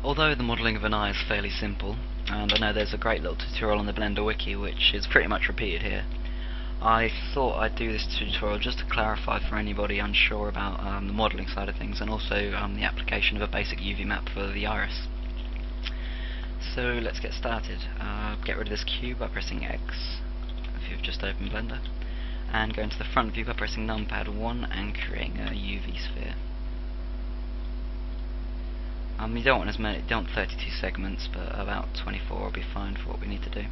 Although the modelling of an eye is fairly simple, and I know there's a great little tutorial on the Blender wiki which is pretty much repeated here, I thought I'd do this tutorial just to clarify for anybody unsure about the modelling side of things, and also the application of a basic UV map for the iris. So let's get started. Get rid of this cube by pressing X if you've just opened Blender, and go into the front view by pressing numpad 1 and creating a UV sphere. You don't want as many, don't want 32 segments, but about 24 will be fine for what we need to do.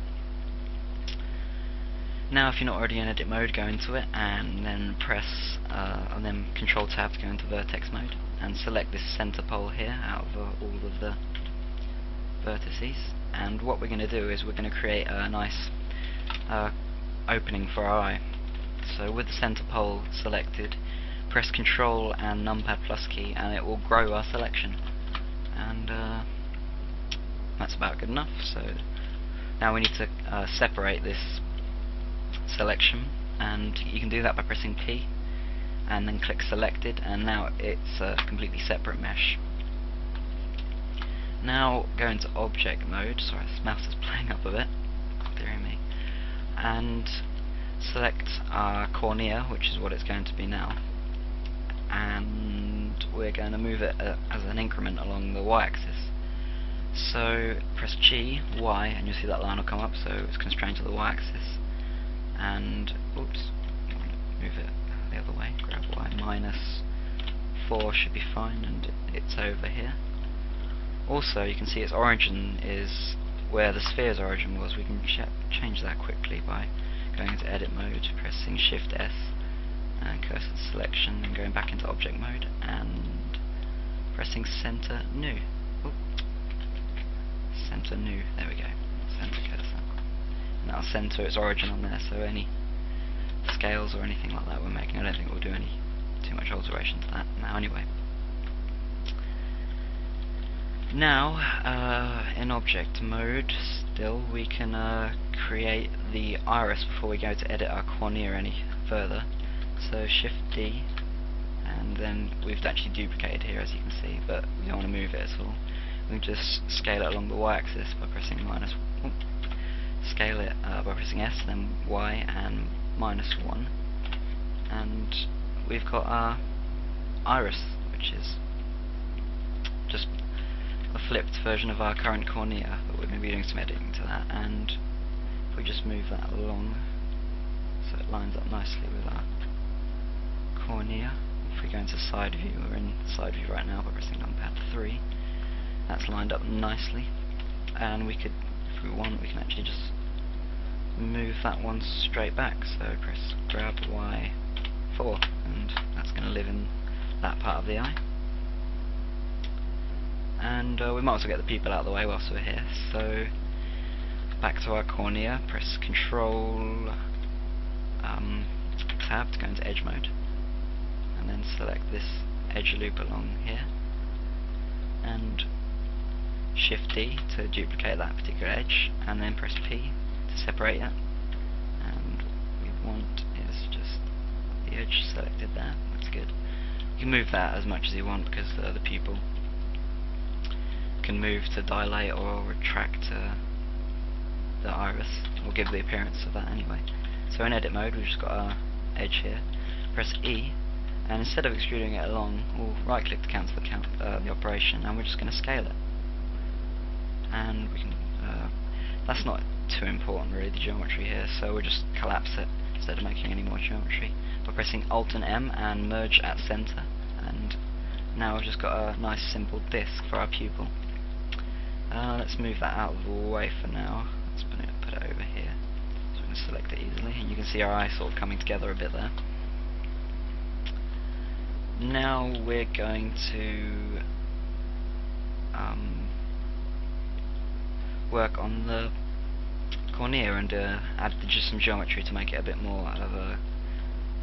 Now, if you're not already in edit mode, go into it and then press and then Control Tab to go into vertex mode, and select this center pole here out of all of the vertices. And what we're going to do is we're going to create a nice opening for our eye. So with the center pole selected, press Control and numpad plus key, and it will grow our selection. And that's about good enough. So now we need to separate this selection, and you can do that by pressing P and then click selected, and now it's a completely separate mesh. Now go into object mode. Sorry, this mouse is playing up a bit, dear me, and select our cornea, which is what it's going to be now, and we're going to move it as an increment along the y-axis. So press G, Y, and you'll see that line will come up, so it's constrained to the y-axis. And oops, move it the other way. Grab Y, -4 should be fine, and it's over here. Also, you can see its origin is where the sphere's origin was. We can change that quickly by going into edit mode, pressing Shift S and cursor to selection, and going back into object mode and pressing center new. Oop. Center new, there we go, center cursor. And that'll center its origin on there, so any scales or anything like that we're making, I don't think we'll do too much alteration to that now anyway. Now, in object mode still, we can create the iris before we go to edit our cornea any further. So Shift D, and then we've actually duplicated here, as you can see, but we don't want to move it at all. We can just scale it along the y-axis by pressing scale it by pressing S, then Y, and -1, and we've got our iris, which is just a flipped version of our current cornea, but we're going to be doing some editing to that. And if we just move that along so it lines up nicely with our cornea. If we go into side view, we're in side view right now by pressing numpad 3. That's lined up nicely, and we could, if we want, we can actually just move that one straight back. So grab Y4, and that's going to live in that part of the eye. And we might as well get the people out of the way whilst we're here. So back to our cornea, press Control Tab to go into edge mode, and then select this edge loop along here, and Shift D to duplicate that particular edge, and then press P to separate it. And what we want is just the edge selected there. That's good. You can move that as much as you want, because the pupil can move to dilate or retract the iris, or give the appearance of that anyway. So in edit mode, we've just got our edge here. Press E, and instead of extruding it along, we'll right click to cancel the operation, and we're just going to scale it. And we can that's not too important really, the geometry here, so we'll just collapse it instead of making any more geometry by pressing Alt and M and merge at center. And now we've just got a nice simple disc for our pupil. Let's move that out of the way for now. Let's put it over here so we can select it easily, and you can see our eye sort of coming together a bit there. Now we're going to work on the cornea and add just some geometry to make it a bit more of a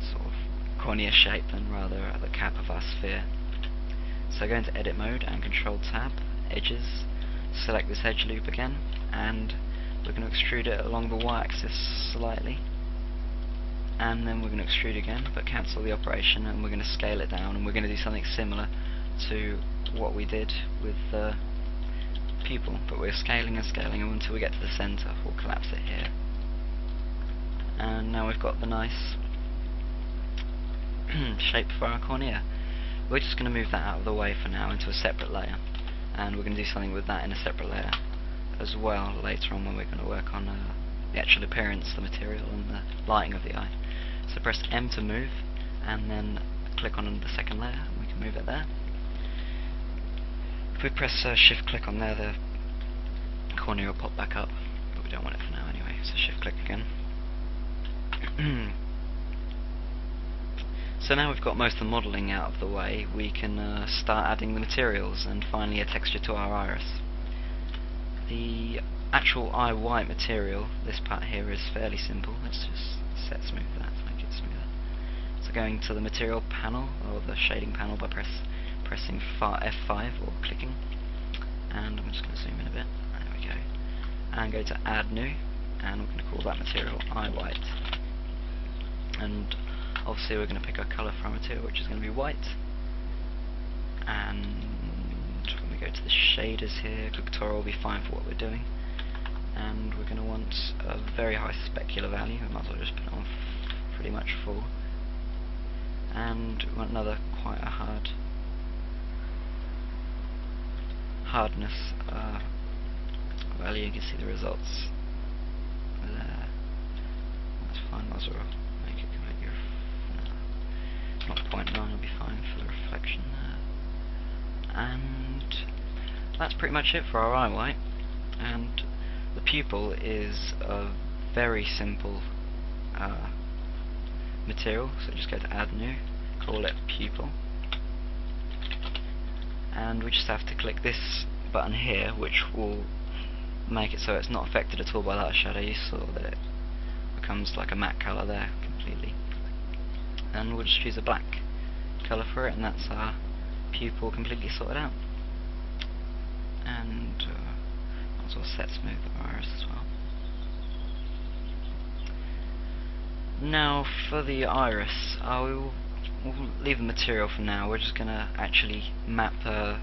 sort of cornea shape than rather the cap of our sphere. So go into edit mode and Control Tab, edges, select this edge loop again, and we're going to extrude it along the y-axis slightly, and then we're going to extrude again but cancel the operation, and we're going to scale it down, and we're going to do something similar to what we did with the pupil, but we're scaling and scaling until we get to the centre. We'll collapse it here. And now we've got the nice shape for our cornea. We're just going to move that out of the way for now into a separate layer, and we're going to do something with that in a separate layer as well later on, when we're going to work on the actual appearance, the material and the lighting of the eye. So press M to move, and then click on the second layer, and we can move it there. If we press shift click on there, the cornea will pop back up, but we don't want it for now anyway, so shift click again. So now we've got most of the modelling out of the way, we can start adding the materials and finally a texture to our iris. The actual eye white material, this part here, is fairly simple. Let's just set smooth that to make it smoother. So going to the material panel, or the shading panel, by pressing F5 or clicking, and I'm just going to zoom in a bit, there we go, and go to add new, and we're going to call that material eye white. And obviously we're going to pick our colour for our material, which is going to be white. And when we go to the shaders here, Pictorial will be fine for what we're doing. And we're going to want a very high specular value. We might as well just put it on pretty much full. And we want another quite a hardness value. You can see the results there. That's fine. Might as well make it completely. Not 0.9 will be fine for the reflection there. And that's pretty much it for our eye white. And the pupil is a very simple material, so just go to add new, call it pupil, and we just have to click this button here, which will make it so it's not affected at all by that shadow. You saw that it becomes like a matte colour there completely, and we'll just choose a black colour for it, and that's our pupil completely sorted out. And might as well set smooth the iris as well. Now for the iris, we'll leave the material for now. We're just going to actually map a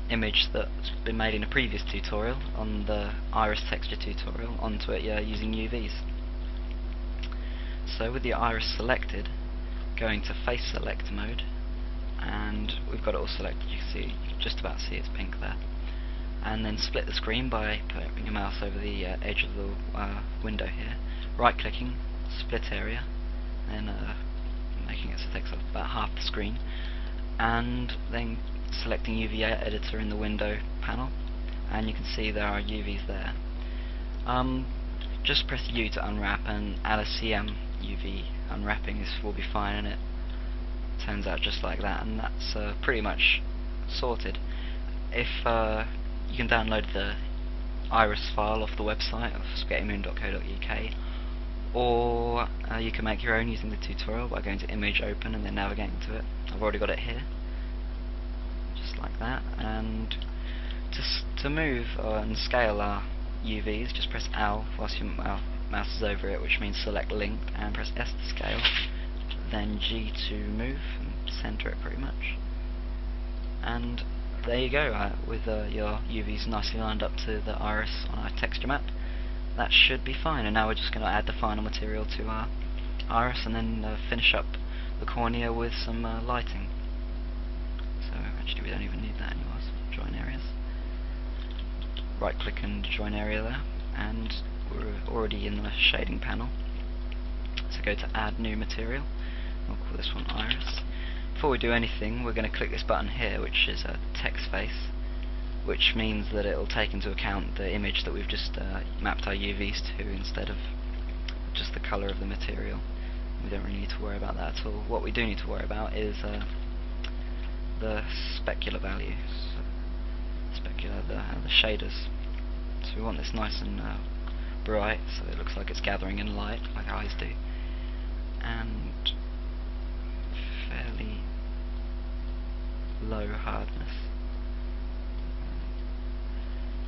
image that's been made in a previous tutorial, on the iris texture tutorial, onto it using UVs. So with the iris selected, going to face select mode, and we've got it all selected. You can see, you can just about see it's pink there. And then split the screen by putting your mouse over the edge of the window here, right clicking, split area, then making it so it takes up about half the screen, and then selecting UV editor in the window panel, and you can see there are UVs there. Just press U to unwrap and add a CM UV unwrapping. This will be fine, and it turns out just like that, and that's pretty much sorted. If you can download the iris file off the website of spaghettimoon.co.uk, or you can make your own using the tutorial by going to image, open, and then navigating to it. I've already got it here, just like that. And to move and scale our UVs, just press L whilst your mouse is over it, which means select link, and press S to scale, then G to move and center it pretty much. And there you go, with your UVs nicely lined up to the iris on our texture map. That should be fine, and now we're just going to add the final material to our iris, and then finish up the cornea with some lighting. So actually we don't even need that anymore, so join areas. Right click and join area there, and we're already in the shading panel. So go to add new material, we'll call this one iris. Before we do anything, we're going to click this button here, which is a text face, which means that it will take into account the image that we've just mapped our UVs to, instead of just the colour of the material. We don't really need to worry about that at all. What we do need to worry about is the specular values, the shaders. So we want this nice and bright, so it looks like it's gathering in light, like eyes do, and fairly low hardness.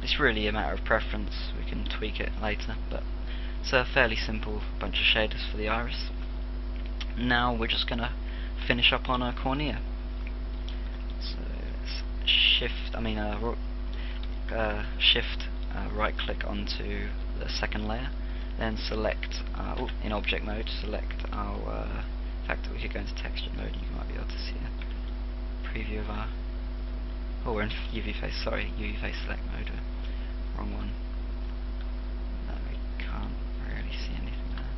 It's really a matter of preference, we can tweak it later, but it's a fairly simple bunch of shaders for the iris. Now we're just going to finish up on our cornea. So let's shift right click onto the second layer, then select in object mode, select our in fact we could go into texture mode. You might be able to see a preview of our we're in UV face, sorry, UV face select mode, wrong one. No, we can't really see anything there.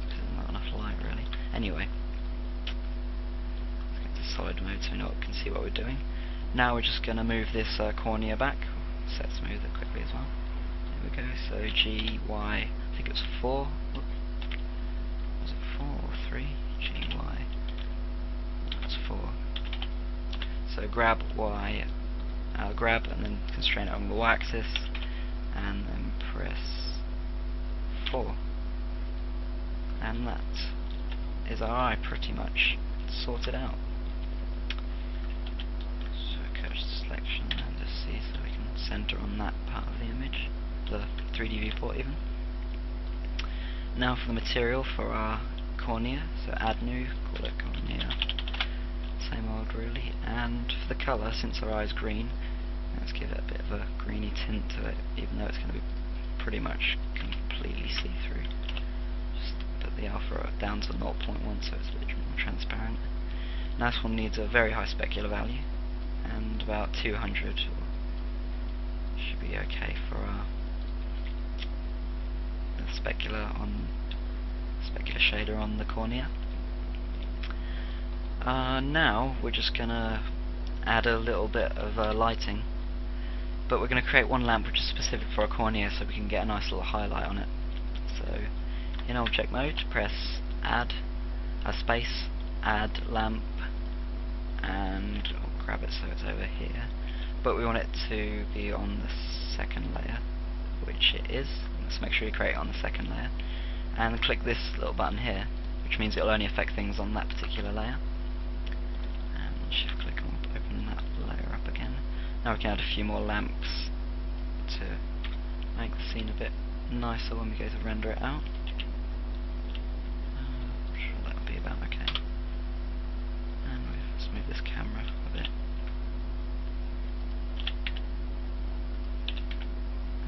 There's not enough light really. Anyway, let's go to solid mode so we can see what we're doing. Now we're just going to move this cornea back. Set smooth it quickly as well. There we go. So G, Y, I think it was 4. Was it 4 or 3? G, Y. That's 4. So grab Y, grab and then constrain it on the y-axis, and then press 4. And that is our eye pretty much sorted out. Selection and just see so we can center on that part of the image, the 3D viewport even. Now for the material for our cornea, so add new, call it cornea, same old really, and for the colour, since our eye is green, let's give it a bit of a greeny tint to it, even though it's going to be pretty much completely see-through. Just put the alpha down to 0.1 so it's a bit more transparent. Now this one needs a very high specular value, and about 200 should be okay for the specular shader on the cornea. Now we're just gonna add a little bit of lighting, but we're gonna create one lamp which is specific for our cornea so we can get a nice little highlight on it. So in object mode, press add a space, add lamp, and I'll grab it so it's over here, but we want it to be on the second layer, which it is. Let's make sure you create it on the second layer, and click this little button here, which means it'll only affect things on that particular layer, and shift click and open that layer up again. Now we can add a few more lamps to make the scene a bit nicer when we go to render it out. I'm sure that'll be about okay. And let's move this camera a bit.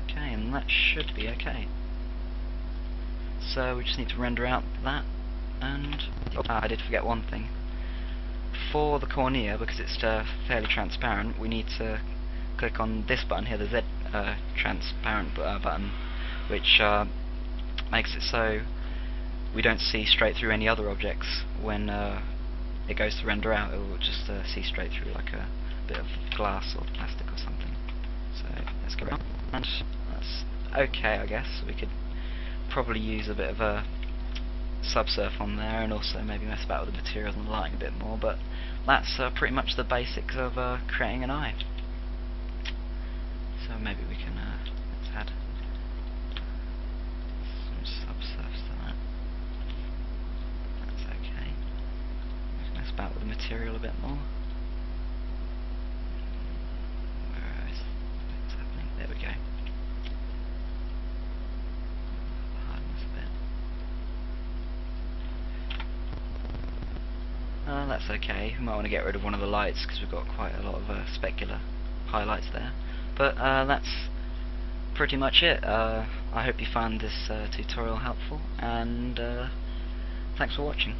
Okay, and that should be okay. So we just need to render out that, and I did forget one thing. For the cornea, because it's fairly transparent, we need to click on this button here, the Z transparent button, which makes it so we don't see straight through any other objects when it goes to render out. It will just see straight through like a bit of glass or plastic or something. So let's go around, and that's okay, I guess. We could probably use a bit of a subsurf on there, and also maybe mess about with the materials and the lighting a bit more, but that's pretty much the basics of creating an eye. So maybe we can let's add some subsurfs to that. That's okay. We can mess about with the material a bit more. Where is what's happening? There we go. That's okay. We might want to get rid of one of the lights because we've got quite a lot of specular highlights there. But that's pretty much it. I hope you found this tutorial helpful, and thanks for watching.